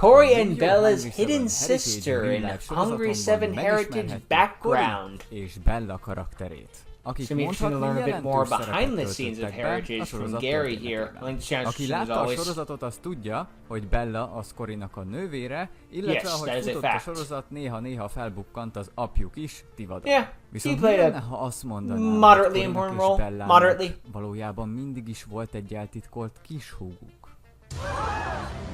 Kori and Bella's hidden sister in Hungry 7 heritage background. És Bella karakterét. So maybe we're going to learn a bit more behind the scenes of heritage from Gary here. Aki látta a sorozatot, az tudja, hogy Bella az Korinak a nővére, illetve ahogy futott a sorozat, néha-néha felbukkant az apjuk is, Tivadar. Yeah, viszont mi lenne, ha azt mondanám, moderately important role, moderately. Valójában mindig is volt egy eltitkolt kishúguk.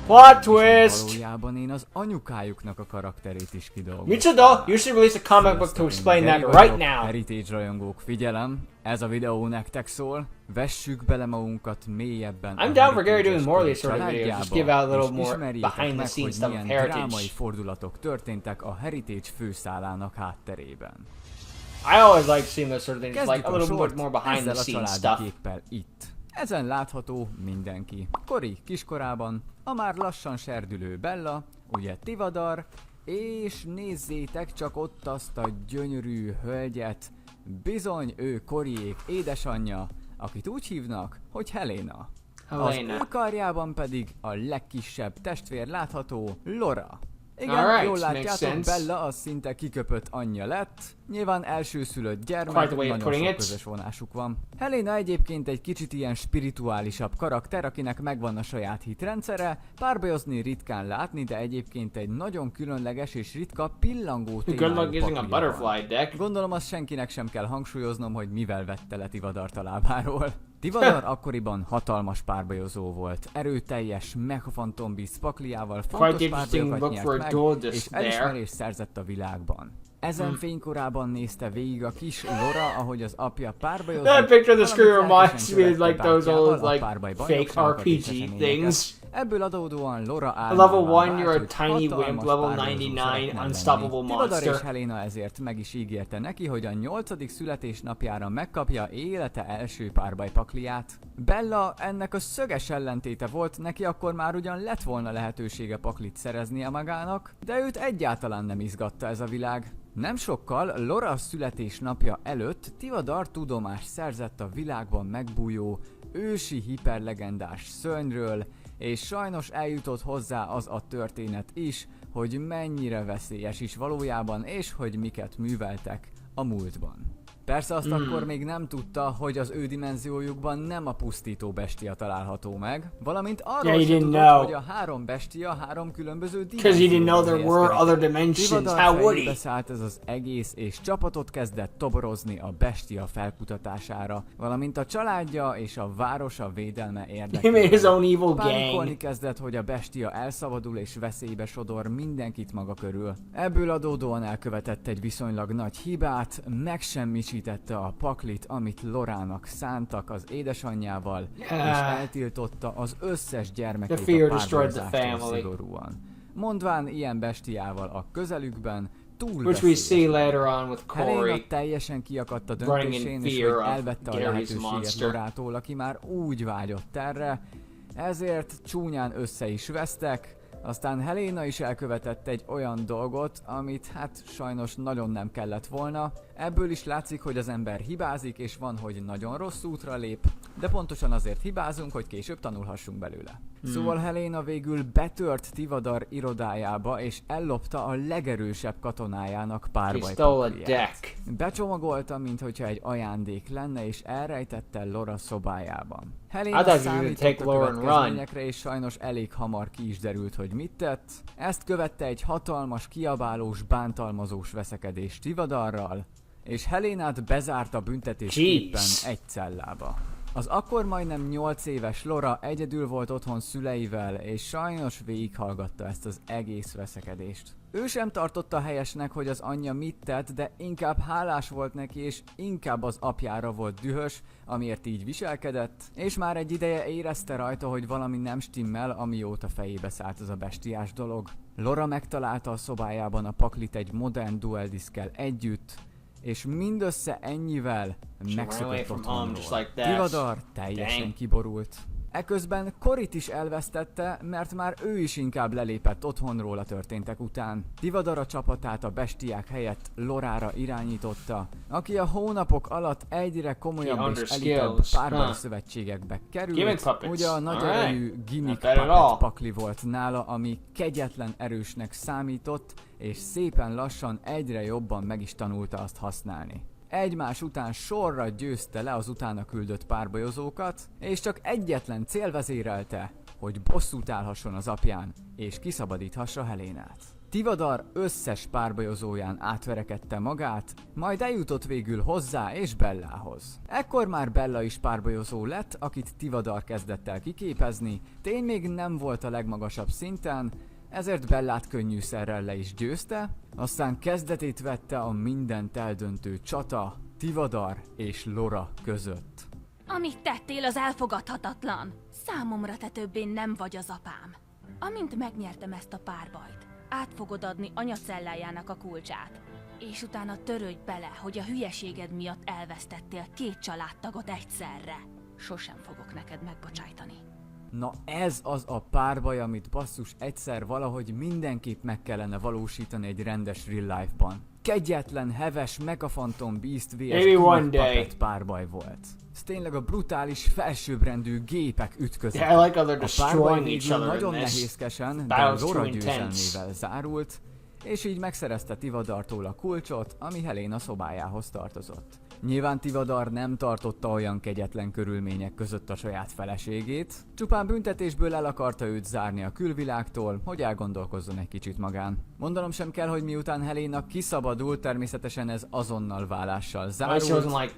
Plot twist! Valójában én az anyukájuknak a karakterét is kidolgoztam. Mitsuda, you should release a comic book to explain that right now. Heritage rajongók, figyelem, ez a videó nektek szól, vessük bele magunkat mélyebben. I'm down for Gary doing more of these sort of videos, just give out a little more behind the scenes stuff of Heritage. Drámai fordulatok történtek a Heritage főszálának hátterében. I always like seeing those sort of things, like a little bit more behind the scenes stuff. Itt. Ezen látható mindenki. Kori kiskorában, a már lassan serdülő Bella, ugye Tivadar, és nézzétek csak ott azt a gyönyörű hölgyet, bizony ő Koriék édesanyja, akit úgy hívnak, hogy Helena. Az ő karjában pedig a legkisebb testvér látható, Laura. Igen, jól látjátok, Bella az szinte kiköpött anyja lett, nyilván elsőszülött gyermek, nagyon sok közös vonásuk van. Helena egyébként egy kicsit ilyen spirituálisabb karakter, akinek megvan a saját hitrendszere, párbajozni ritkán látni, de egyébként egy nagyon különleges és ritka pillangó témájú paklia van. Gondolom azt senkinek sem kell hangsúlyoznom, hogy mivel vette le Tivadart a lábáról. Tivadar akkoriban hatalmas párbajozó volt, erőteljes Mechafantombisz pakliával fontos párbajokat nyert meg, és elismerést szerzett a világban. Ezen fénykorában nézte végig a kis Laura, ahogy az apja párbajozott. That picture of the screen reminds me of like those old like fake RPG things. Ebből adódóan Laura level 1 you're a tiny wimp, level 99 unstoppable monster. Tivadar és Helena ezért meg is ígérte neki, hogy a 8. születésnapjára megkapja élete első párbajpakliát. Bella ennek a szöges ellentéte volt, neki akkor már ugyan lett volna lehetősége paklit szereznie magának, de őt egyáltalán nem izgatta ez a világ. Nem sokkal Laura születésnapja előtt Tivadar tudomást szerzett a világban megbújó ősi hiperlegendás szörnyről, és sajnos eljutott hozzá az a történet is, hogy mennyire veszélyes is valójában, és hogy miket műveltek a múltban. Persze azt akkor még nem tudta, hogy az ő dimenziójukban nem a pusztító bestia található meg, valamint arról sem tudott, hogy a három bestia három különböző dimenzióban Tivadar beszállt ez az egész, és csapatot kezdett toborozni a bestia felkutatására, valamint a családja és a városa védelme érdekében. Pánikolni kezdett, hogy a bestia elszabadul és veszélybe sodor mindenkit maga körül. Ebből adódóan elkövetett egy viszonylag nagy hibát, megsemmisítette a paklit, amit Laurának szántak az édesanyjával, és eltiltotta az összes gyermekét a párbajzástól szigorúan. Mondván ilyen bestiával a közelükben túl veszélyes. Helena teljesen kiakadt a döntésén, és hogy elvette a lehetőséget Laurától, aki már úgy vágyott erre, ezért csúnyán össze is vesztek. Aztán Helena is elkövetett egy olyan dolgot, amit hát sajnos nagyon nem kellett volna. Ebből is látszik, hogy az ember hibázik, és van, hogy nagyon rossz útra lép, de pontosan azért hibázunk, hogy később tanulhassunk belőle. Szóval Helena végül betört Tivadar irodájába, és ellopta a legerősebb katonájának párbajpakliát. Becsomagolta, minthogyha egy ajándék lenne, és elrejtette Laura szobájában. Helena számított a következményekre, és sajnos elég hamar ki is derült, hogy mit tett. Ezt követte egy hatalmas, kiabálós, bántalmazós veszekedés Tivadarral, és Helenát bezárta büntetésképpen egy cellába. Az akkor majdnem 8 éves Laura egyedül volt otthon szüleivel, és sajnos végighallgatta ezt az egész veszekedést. Ő sem tartotta helyesnek, hogy az anyja mit tett, de inkább hálás volt neki, és inkább az apjára volt dühös, amiért így viselkedett, és már egy ideje érezte rajta, hogy valami nem stimmel, amióta fejébe szállt ez a bestiás dolog. Laura megtalálta a szobájában a paklit egy modern dual diszkkel együtt, és mindössze ennyivel megszökött otthonról. Tivadar teljesen kiborult. Eközben Korit is elvesztette, mert már ő is inkább lelépett otthonról a történtek után. Tivadar a csapatát a bestiák helyett Lorára irányította, aki a hónapok alatt egyre komolyabb és elitebb párbaj szövetségekbe került. Ugye a nagy erejű gimmick puppet pakli volt nála, ami kegyetlen erősnek számított, és szépen lassan egyre jobban meg is tanulta azt használni. Egymás után sorra győzte le az utána küldött párbajozókat, és csak egyetlen cél vezérelte, hogy bosszút állhasson az apján, és kiszabadíthassa Helénát. Tivadar összes párbajozóján átverekedte magát, majd eljutott végül hozzá és Bellához. Ekkor már Bella is párbajozó lett, akit Tivadar kezdett el kiképezni, tény még nem volt a legmagasabb szinten, ezért Bellát könnyűszerrel le is győzte, aztán kezdetét vette a mindent eldöntő csata Tivadar és Lora között. Amit tettél, az elfogadhatatlan. Számomra te többé nem vagy az apám. Amint megnyertem ezt a párbajt, át fogod adni anyacellájának a kulcsát, és utána törődj bele, hogy a hülyeséged miatt elvesztettél 2 családtagot egyszerre. Sosem fogok neked megbocsájtani. Na ez az a párbaj, amit basszus egyszer valahogy mindenképp meg kellene valósítani egy rendes real life-ban. Kegyetlen, heves Megafantom Beast vs. Gimmick Puppet párbaj volt. Ez tényleg a brutális, felsőbbrendű gépek ütközete. Yeah, I like how they're A destroying párbaj each other nagyon in this. nehézkesen, de Battle's Lora too intense. győzelmével zárult, és így megszerezte Tivadartól a kulcsot, ami Helena szobájához tartozott. Nyilván Tivadar nem tartotta olyan kegyetlen körülmények között a saját feleségét, csupán büntetésből el akarta őt zárni a külvilágtól, hogy elgondolkozzon egy kicsit magán. Mondanom sem kell, hogy miután Helena kiszabadult, természetesen ez azonnal válással zárult,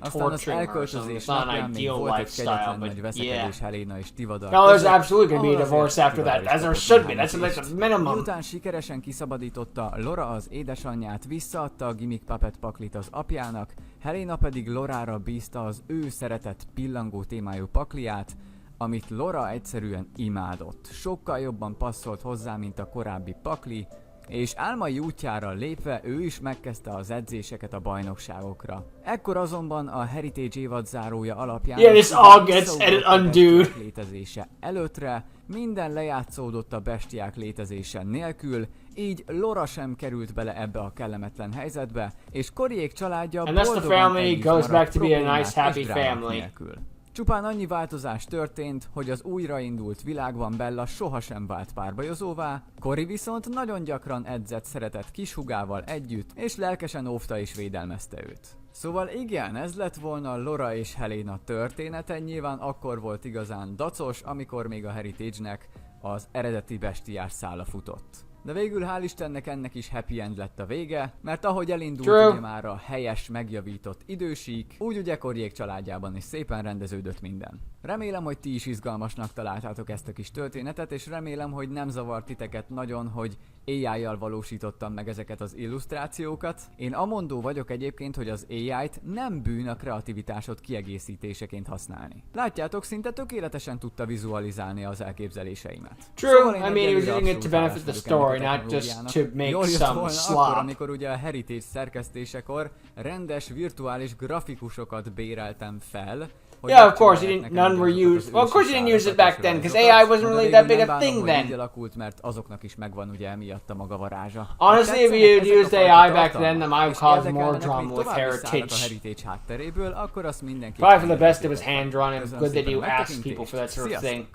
aztán az elköltözés napján még volt egy kegyetlen nagy veszekedés Helena és Tivadar No, there's absolutely gonna be a divorce after that, as there should be, that's like the minimum. Miután sikeresen kiszabadította Lora az édesanyját, visszaadta a gimmick puppet paklit az apjának, Helena pedig Lorára bízta az ő szeretett pillangó témájú pakliát, amit Lora egyszerűen imádott. Sokkal jobban passzolt hozzá, mint a korábbi pakli, és álmai útjára lépve ő is megkezdte az edzéseket a bajnokságokra. Ekkor azonban a Heritage évad zárója alapján This all gets undone. létezése előttre, minden lejátszódott a bestiák létezése nélkül, így Lora sem került bele ebbe a kellemetlen helyzetbe, és Koriék családja boldogan együtt maradt problémák és drámák nélkül. Csupán annyi változás történt, hogy az újraindult világban Bella sohasem vált párbajozóvá, Kori viszont nagyon gyakran edzett szeretett kishúgával együtt, és lelkesen óvta és védelmezte őt. Szóval igen, ez lett volna Lora és Helena története, nyilván akkor volt igazán dacos, amikor még a Heritage-nek az eredeti bestiás szála futott. De végül hál' Istennek ennek is happy end lett a vége, mert ahogy elindult ugye már a helyes, megjavított idősík, úgy ugye Koriék családjában is szépen rendeződött minden. Remélem, hogy ti is izgalmasnak találtátok ezt a kis történetet, és remélem, hogy nem zavart titeket nagyon, hogy AI-jal valósítottam meg ezeket az illusztrációkat. Én amondó vagyok egyébként, hogy az AI-t nem bűn a kreativitásod kiegészítéseként használni. Látjátok, szinte tökéletesen tudta vizualizálni az elképzeléseimet. True, Szóval I mean, he was using it to benefit the story, not just to make some slop. Akkor, amikor ugye a Heritage szerkesztésekor rendes virtuális grafikusokat béreltem fel. Yeah, of course, none were used. Well, of course you didn't use it back then, because AI wasn't really that big a thing then. Alakult, mert azoknak is megvan ugye emiatt a maga varázsa. Honestly, if you used AI back then might cause more drama with Heritage. A Heritage hátteréből, akkor azt mindenki. Probably for the best it was hand-drawn, and good that you asked people for that sort of thing.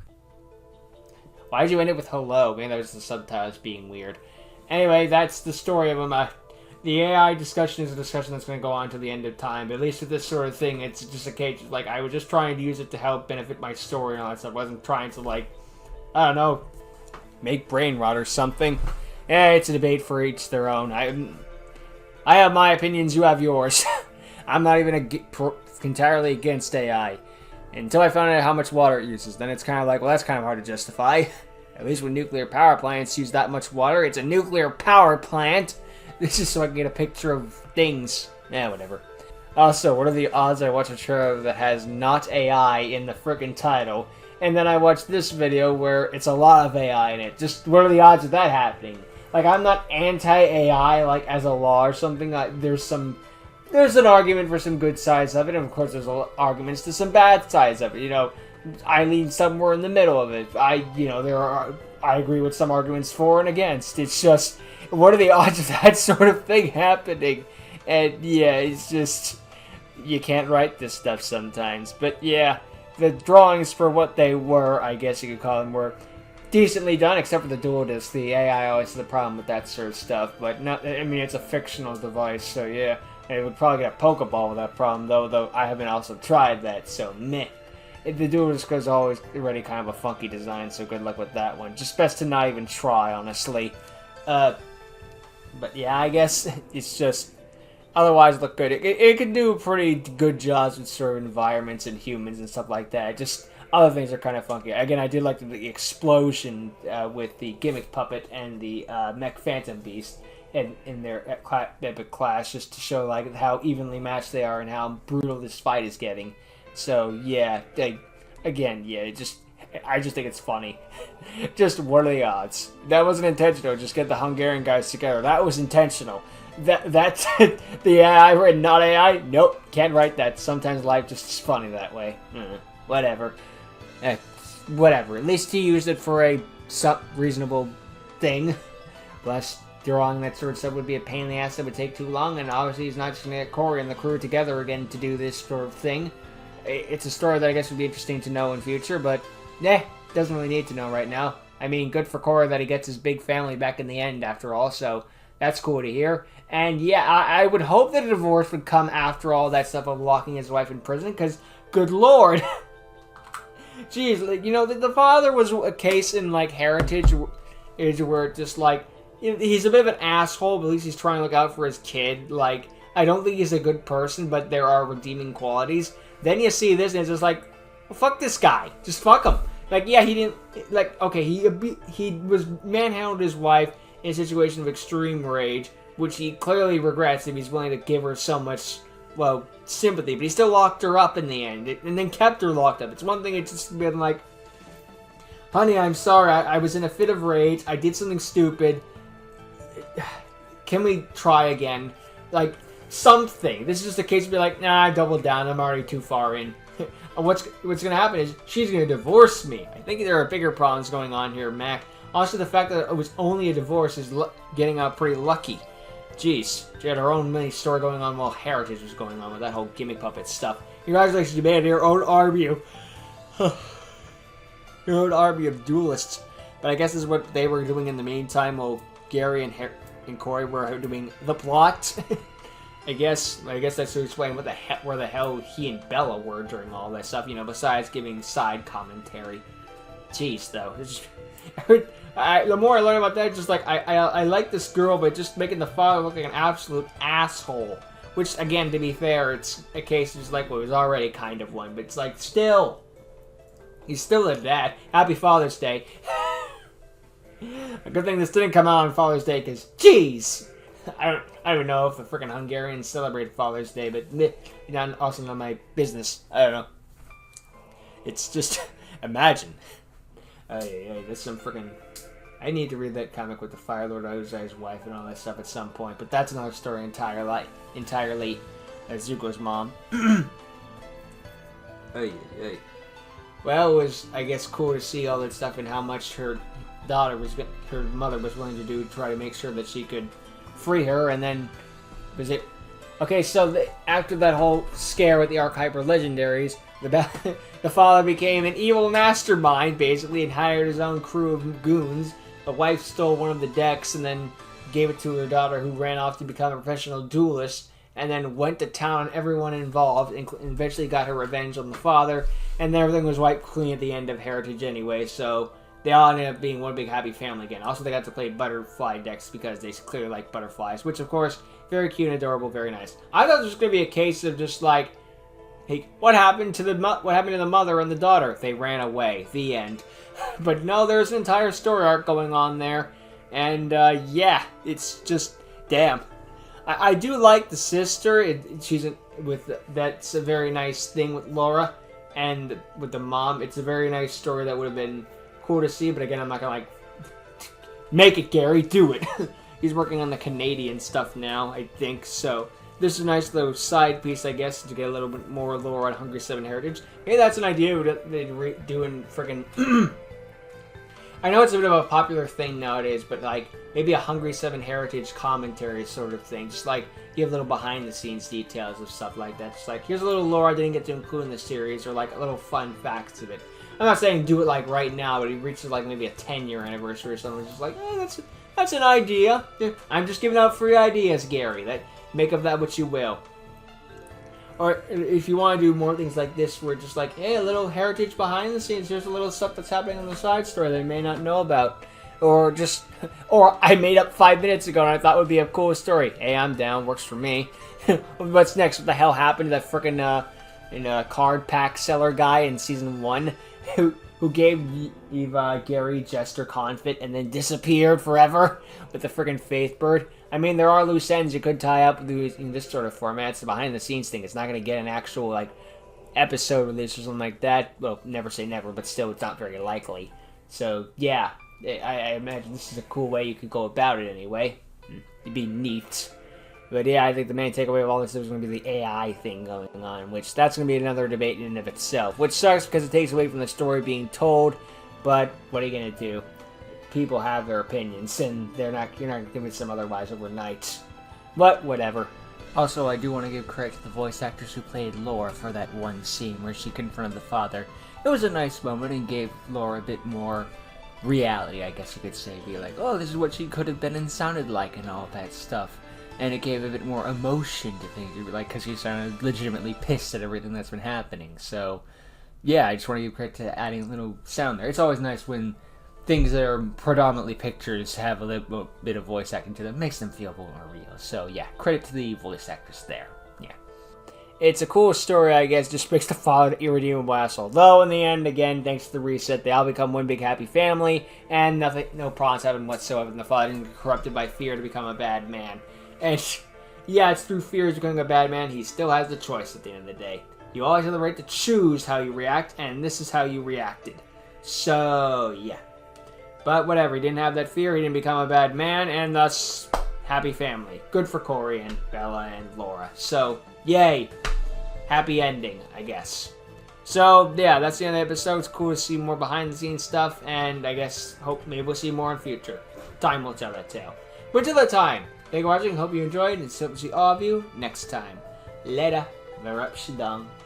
Why'd you end it with hello? Maybe that was the subtitles being weird. Anyway, that's the story of him. The AI discussion is a discussion that's going to go on till the end of time, but at least with this sort of thing, it's just a case, like, I was just trying to use it to help benefit my story and all that stuff. I wasn't trying to, like, I don't know, make brain rot or something. Yeah, it's a debate for each their own. I have my opinions, you have yours. I'm not even entirely against AI. Until I found out how much water it uses, then it's kind of like, well, that's kind of hard to justify. At least when nuclear power plants use that much water, it's a nuclear power plant. This is so I can get a picture of things. Yeah, whatever. Also, what are the odds I watch a show that has not AI in the frickin' title, and then I watch this video where it's a lot of AI in it? Just, what are the odds of that happening? Like, I'm not anti-AI, like, as a law or something. There's an argument for some good sides of it, and of course there's arguments to some bad sides of it, you know. I lean somewhere in the middle of it. I agree with some arguments for and against. It's just, what are the odds of that sort of thing happening? And yeah, it's just, you can't write this stuff sometimes. But yeah, the drawings for what they were, I guess you could call them, were decently done, except for the dual disc. The AI always has a problem with that sort of stuff. But not, I mean, it's a fictional device, so yeah. It would probably get a Pokeball with that problem, though I haven't also tried that, so meh. The dual disc is always already kind of a funky design, so good luck with that one. Just best to not even try, honestly. But yeah, I guess it's just, otherwise look good. It can do pretty good jobs with sort of environments and humans and stuff like that. Just other things are kind of funky. Again, I did like the explosion with the gimmick puppet and the mech phantom beast in their epic clash, just to show like how evenly matched they are and how brutal this fight is getting. So yeah, I just think it's funny. Just what are the odds? That wasn't intentional. Just get the Hungarian guys together. That was intentional. That's the AI written, not AI. Nope, can't write that. Sometimes life just is funny that way. Whatever. Whatever. At least he used it for a reasonable thing. Less drawing that sort of stuff would be a pain in the ass that would take too long, and obviously he's not just going to get Kori and the crew together again to do this sort of thing. It's a story that I guess would be interesting to know in future, but doesn't really need to know right now. I mean, good for Kori that he gets his big family back in the end after all, so that's cool to hear. And yeah, I would hope that a divorce would come after all that stuff of locking his wife in prison, because good lord. Jeez, you know, the father was a case in like Heritage where it just like, he's a bit of an asshole, but at least he's trying to look out for his kid. Like, I don't think he's a good person, but there are redeeming qualities. Then you see this, and it's just like, well, fuck this guy. Just fuck him. Like, yeah, he didn't, like, okay, he was manhandled his wife in a situation of extreme rage, which he clearly regrets if he's willing to give her so much, well, sympathy. But he still locked her up in the end, and then kept her locked up. It's one thing, it's just been like, honey, I'm sorry, I was in a fit of rage, I did something stupid. Can we try again? Like, something. This is just a case of be like, nah, I doubled down, I'm already too far in. What's gonna happen is, she's gonna divorce me. I think there are bigger problems going on here, Mac. Also, the fact that it was only a divorce is getting pretty lucky. Jeez, she had her own mini story going on while Heritage was going on with that whole gimmick puppet stuff. Congratulations, you made your own army of... your own army of duelists. But I guess this is what they were doing in the meantime while Gary and Kori were doing the plot. I guess that's to explain where the hell he and Bella were during all that stuff, you know, besides giving side commentary. Jeez, though. The more I learn about that, just like, I like this girl, but just making the father look like an absolute asshole. Which, again, to be fair, it's a case just like, well, it was already kind of one, but it's like, still. He's still a dad. Happy Father's Day. A good thing this didn't come out on Father's Day, because, jeez! I don't even know if the freaking Hungarians celebrate Father's Day, but also not my business. I don't know. It's just, imagine. That's some freaking... I need to read that comic with the Fire Lord Ozai's wife and all that stuff at some point, but that's another story entirely. Zuko's mom. Well, it was, I guess, cool to see all that stuff and how much her mother was willing to do to try to make sure that she could free her, and then was it... Okay, so after that whole scare with the Archehyper Legendaries, the father became an evil mastermind, basically, and hired his own crew of goons. The wife stole one of the decks and then gave it to her daughter, who ran off to become a professional duelist, and then went to town on everyone involved, and eventually got her revenge on the father, and then everything was wiped clean at the end of Heritage anyway, so they all ended up being one big happy family again. Also, they got to play butterfly decks because they clearly like butterflies, which, of course, very cute and adorable, very nice. I thought it was going to be a case of just like, hey, what happened to the mother and the daughter? They ran away. The end. But no, there's an entire story arc going on there, and yeah, it's just damn. I do like the sister. That's a very nice thing with Laura, and with the mom, it's a very nice story that would have been cool to see. But again, I'm not gonna like make it, Gary. Do it. He's working on the Canadian stuff now, I think. So this is a nice little side piece, I guess, to get a little bit more lore on Hungry 7 Heritage. Hey, that's an idea that they're doing freaking... I know it's a bit of a popular thing nowadays, but, like, maybe a Hungry 7 Heritage commentary sort of thing. Just, like, give little behind-the-scenes details of stuff like that. Just, like, here's a little lore I didn't get to include in the series, or, like, a little fun facts of it. I'm not saying do it, like, right now, but it reaches, like, maybe a 10-year anniversary or something. It's just like, that's an idea. I'm just giving out free ideas, Gary. Make of that what you will. Or if you want to do more things like this, where just like, hey, a little heritage behind the scenes. Here's a little stuff that's happening in the side story they may not know about. Or just, or I made up 5 minutes ago and I thought would be a cool story. Hey, I'm down. Works for me. What's next? What the hell happened to that frickin' card pack seller guy in season 1 who gave Eva Gary Jester Confit and then disappeared forever with the frickin' Faith Bird? I mean, there are loose ends you could tie up in this sort of format. It's a behind-the-scenes thing. It's not going to get an actual, like, episode release or something like that. Well, never say never, but still, it's not very likely. So, yeah, I imagine this is a cool way you could go about it anyway. It'd be neat. But yeah, I think the main takeaway of all this is going to be the AI thing going on, which that's going to be another debate in and of itself. Which sucks because it takes away from the story being told, but what are you going to do? People have their opinions, and you're not going to convince them otherwise overnight. But, whatever. Also, I do want to give credit to the voice actors who played Laura for that one scene where she confronted the father. It was a nice moment and gave Laura a bit more reality, I guess you could say. Be like, oh, this is what she could have been and sounded like and all that stuff. And it gave a bit more emotion to things, like, because she sounded legitimately pissed at everything that's been happening. So, yeah, I just want to give credit to adding a little sound there. It's always nice when things that are predominantly pictures have a little bit of voice acting to them. Makes them feel a little more real. So, yeah, credit to the voice actors there. Yeah. It's a cool story, I guess, just breaks the father to irredeemable asshole. Though, in the end, again, thanks to the reset, they all become one big happy family, and no problems happen whatsoever. And the father didn't get corrupted by fear to become a bad man. And, yeah, it's through fear he's becoming a bad man. He still has the choice at the end of the day. You always have the right to choose how you react, and this is how you reacted. So, yeah. But whatever, he didn't have that fear, he didn't become a bad man, and thus, happy family. Good for Kori and Bella and Laura. So, yay. Happy ending, I guess. So, yeah, that's the end of the episode. It's cool to see more behind-the-scenes stuff, and I guess, hope maybe we'll see more in future. Time will tell that tale. But till that time, thank you for watching, hope you enjoyed, and hope to see all of you next time. Later. Verupshidong.